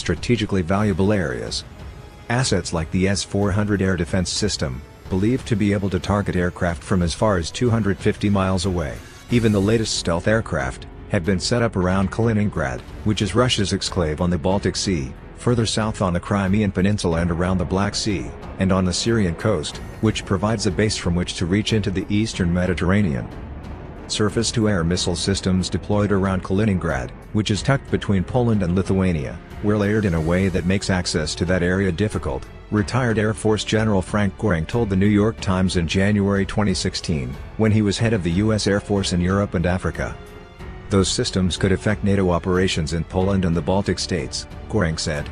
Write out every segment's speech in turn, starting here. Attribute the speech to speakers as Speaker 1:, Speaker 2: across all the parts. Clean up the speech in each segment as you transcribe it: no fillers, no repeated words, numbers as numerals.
Speaker 1: strategically valuable areas. Assets like the S-400 air defense system, believed to be able to target aircraft from as far as 250 miles away, even the latest stealth aircraft, have been set up around Kaliningrad, which is Russia's exclave on the Baltic Sea, further south on the Crimean Peninsula and around the Black Sea, and on the Syrian coast, which provides a base from which to reach into the eastern Mediterranean. Surface-to-air missile systems deployed around Kaliningrad, which is tucked between Poland and Lithuania, were layered in a way that makes access to that area difficult, retired Air Force General Frank Goring told the New York Times in January 2016, when he was head of the U.S. Air Force in Europe and Africa. Those systems could affect NATO operations in Poland and the Baltic states, Goring said.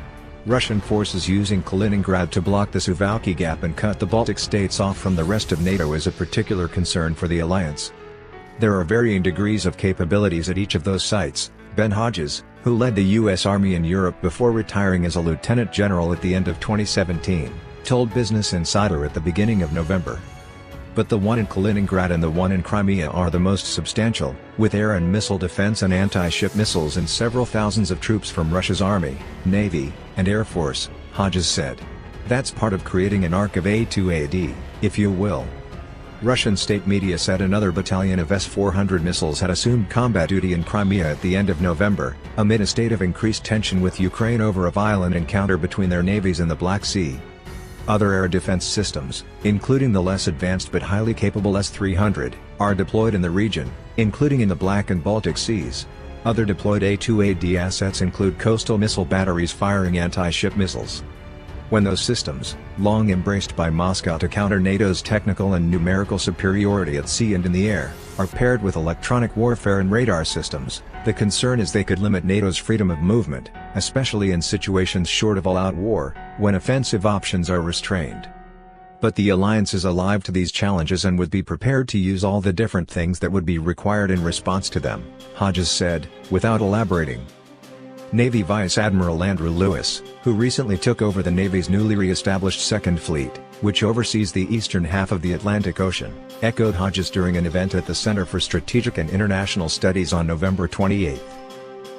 Speaker 1: Russian forces using Kaliningrad to block the Suwałki Gap and cut the Baltic states off from the rest of NATO is a particular concern for the alliance. There are varying degrees of capabilities at each of those sites, Ben Hodges, who led the U.S. Army in Europe before retiring as a lieutenant general at the end of 2017, told Business Insider at the beginning of November. But the one in Kaliningrad and the one in Crimea are the most substantial, with air and missile defense and anti-ship missiles and several thousands of troops from Russia's Army, Navy, and Air Force, Hodges said. That's part of creating an arc of A2AD, if you will. Russian state media said another battalion of S-400 missiles had assumed combat duty in Crimea at the end of November, amid a state of increased tension with Ukraine over a violent encounter between their navies in the Black Sea. Other air defense systems, including the less advanced but highly capable S-300, are deployed in the region, including in the Black and Baltic Seas. Other deployed A2AD assets include coastal missile batteries firing anti-ship missiles. When those systems, long embraced by Moscow to counter NATO's technical and numerical superiority at sea and in the air, are paired with electronic warfare and radar systems, the concern is they could limit NATO's freedom of movement, especially in situations short of all-out war, when offensive options are restrained. But the alliance is alive to these challenges and would be prepared to use all the different things that would be required in response to them, Hodges said, without elaborating. Navy Vice Admiral Andrew Lewis, who recently took over the Navy's newly re-established Second Fleet, which oversees the eastern half of the Atlantic Ocean, echoed Hodges during an event at the Center for Strategic and International Studies on November 28.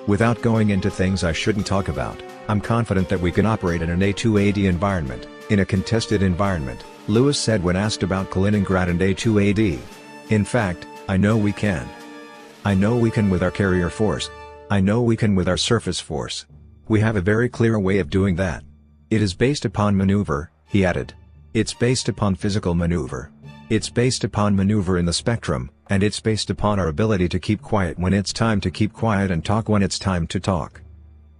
Speaker 1: Without going into things I shouldn't talk about, I'm confident that we can operate in an A2AD environment, in a contested environment, Lewis said when asked about Kaliningrad and A2AD. In fact, I know we can. I know we can with our carrier force. I know we can with our surface force. We have a very clear way of doing that. It is based upon maneuver, he added. It's based upon physical maneuver. It's based upon maneuver in the spectrum, and it's based upon our ability to keep quiet when it's time to keep quiet and talk when it's time to talk.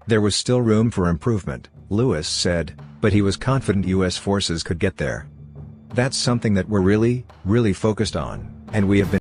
Speaker 1: There was still room for improvement, Lewis said, but he was confident U.S. forces could get there. That's something that we're really focused on, and we have been